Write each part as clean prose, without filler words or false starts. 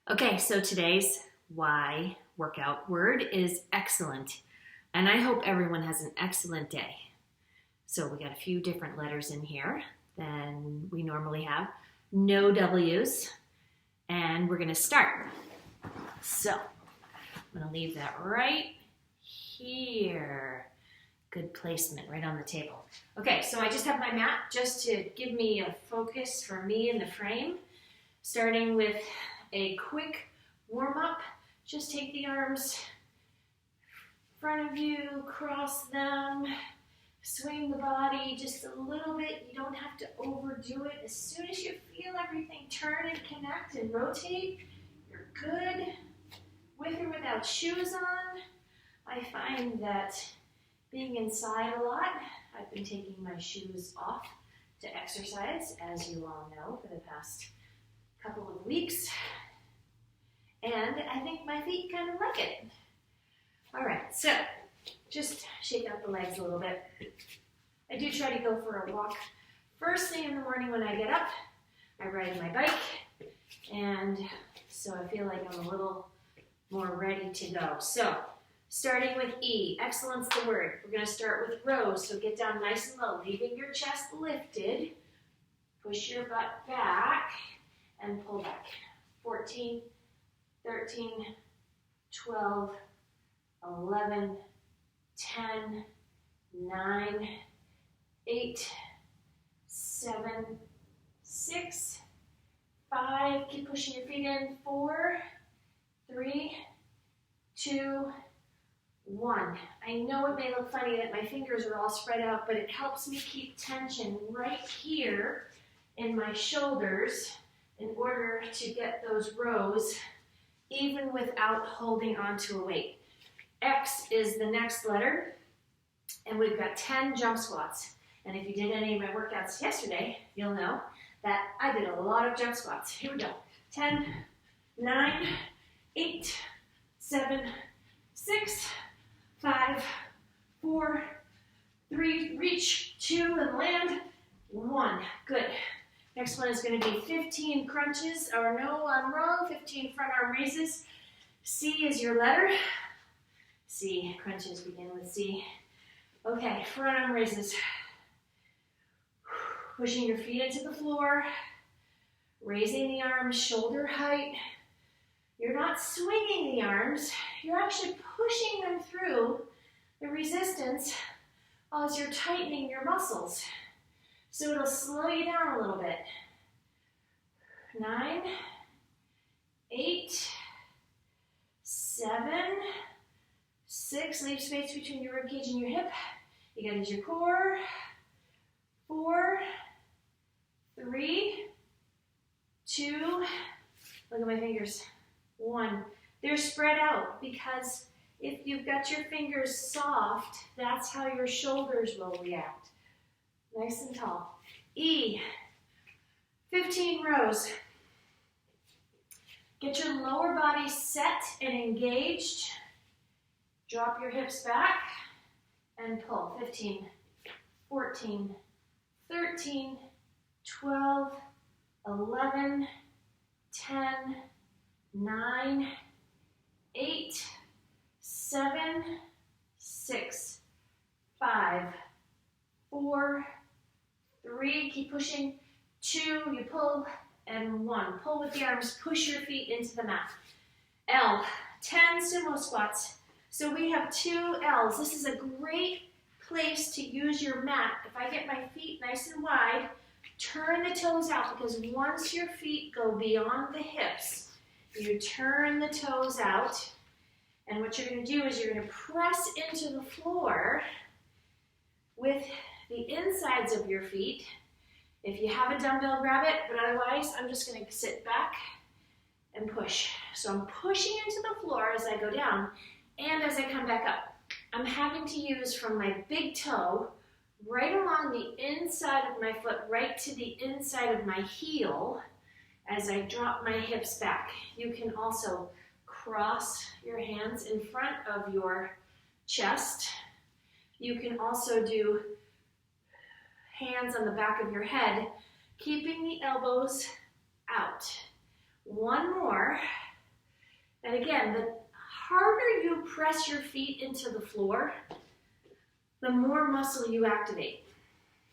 Okay, so today's Y workout word is excellent. And I hope everyone has an excellent day. So we got a few different letters in here than we normally have. No W's. And we're going to start. So I'm going to leave that right here. Good placement right on the table. Okay, so I just have my mat just to give me a focus for me in the frame. Starting with a quick warm up. Just take the arms in front of you, cross them, swing the body just a little bit. You don't have to overdo it. As soon as you feel everything turn and connect and rotate, you're good. With or without shoes on. I find that being inside a lot, I've been taking my shoes off to exercise, as you all know, for the past couple of weeks. And I think my feet kind of like it. All right, so just shake out the legs a little bit. I do try to go for a walk first thing in the morning when I get up. I ride my bike, and so I feel like I'm a little more ready to go. So, starting with E, excellence the word. We're going to start with rows, so get down nice and low, leaving your chest lifted. Push your butt back and pull back. 14, 13, 12, 11, 10, 9, 8, 7, 6, 5. Keep pushing your feet in. 4, 3, 2, 1. I know it may look funny that my fingers are all spread out, but it helps me keep tension right here in my shoulders in order to get those rows even without holding on to a weight. X is the next letter, and we've got 10 jump squats. And if you did any of my workouts yesterday, you'll know that I did a lot of jump squats. Here we go. 10, 9, 8, 7, 6, 5, 4, 3, reach, 2, and land, 1. Good. Next one is going to be 15 crunches, or no, I'm wrong, 15 front arm raises. C is your letter. C, crunches begin with C. Okay, front arm raises. Pushing your feet into the floor, raising the arms shoulder height. You're not swinging the arms, you're actually pushing them through the resistance as you're tightening your muscles. So it'll slow you down a little bit. 9, 8, 7, 6. Leave space between your ribcage and your hip. You gotta use your core. 4, 3, 2. Look at my fingers. 1. They're spread out because if you've got your fingers soft, that's how your shoulders will react. Nice and tall. E, 15 rows. Get your lower body set and engaged. Drop your hips back and pull. 15, 14, 13, 12, 11, 10, 9, 8, 7, 6, 5, 4, 3, keep pushing, 2, you pull, and 1. Pull with the arms, push your feet into the mat. L, 10 sumo squats. So we have 2 L's. This is a great place to use your mat. If I get my feet nice and wide, turn the toes out, because once your feet go beyond the hips, you turn the toes out, and what you're going to do is you're going to press into the floor with the insides of your feet. If you have a dumbbell, grab it, but otherwise, I'm just going to sit back and push. So I'm pushing into the floor as I go down, and as I come back up. I'm having to use from my big toe right along the inside of my foot, right to the inside of my heel as I drop my hips back. You can also cross your hands in front of your chest. You can also do hands on the back of your head, keeping the elbows out. One more. And again, the harder you press your feet into the floor, the more muscle you activate.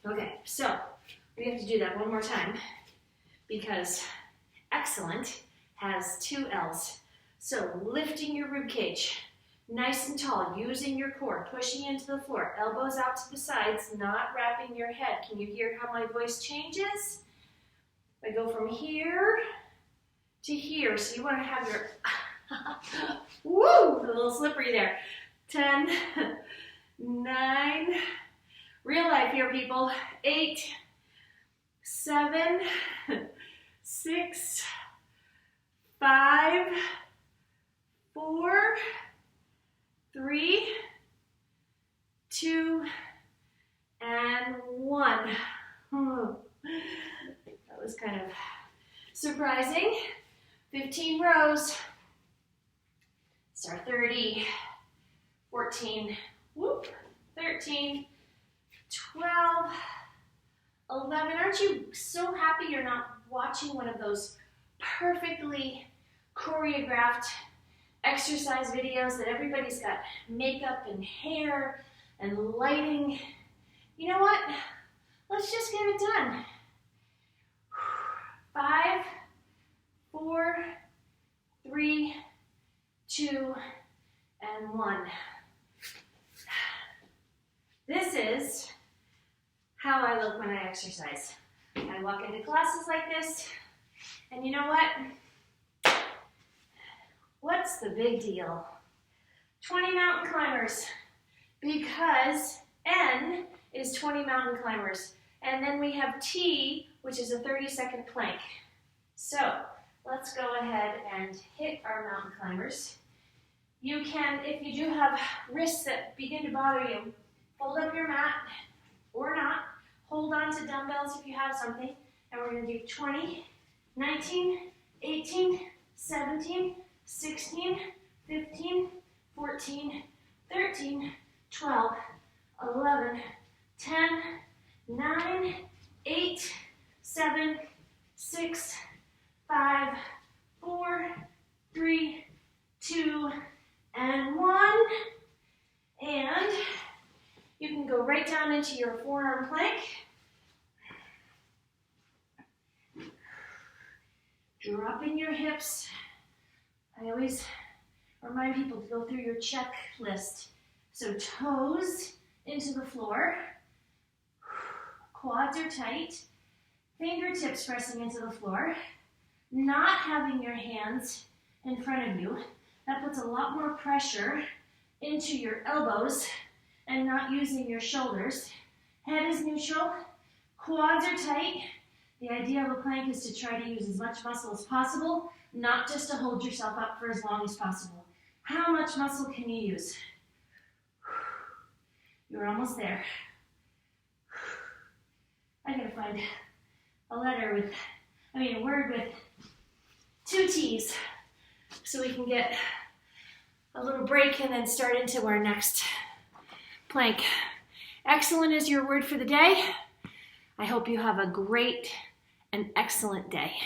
Okay, so we have to do that one more time because excellent has 2 L's. So lifting your rib cage, nice and tall, using your core, pushing into the floor, elbows out to the sides, not wrapping your head. Can you hear how my voice changes? I go from here to here, so you want to have your, woo, a little slippery there. 10, 9, real life here, people. 8, 7, 6, 5, 4, 3, 2, and 1. That was kind of surprising. 15 rows. Start 30, 14, whoop, 13, 12, 11. Aren't you so happy you're not watching one of those perfectly choreographed exercise videos that everybody's got makeup and hair and lighting? You know what? Let's just get it done. 5, 4, 3, 2, and 1. This is how I look when I exercise. I walk into classes like this, and you know what? What's the big deal? 20 mountain climbers, because N is 20 mountain climbers. And then we have T, which is a 30-second plank. So let's go ahead and hit our mountain climbers. You can, if you do have wrists that begin to bother you, fold up your mat or not. Hold on to dumbbells if you have something. And we're going to do 20, 19, 18, 17, 16, 15, 14, 13, 12, 11, 10, 9, 8, 7, 6, 5, 4, 3, 2, and 1. And you can go right down into your forearm plank. Dropping your hips. I always remind people to go through your checklist. So toes into the floor. Quads are tight, fingertips pressing into the floor, not having your hands in front of you. That puts a lot more pressure into your elbows and not using your shoulders. Head is neutral, quads are tight. The idea of a plank is to try to use as much muscle as possible, not just to hold yourself up for as long as possible. How much muscle can you use? You're almost there. I gotta find a word with 2 T's so we can get a little break and then start into our next plank. Excellent is your word for the day. I hope you have a great and excellent day.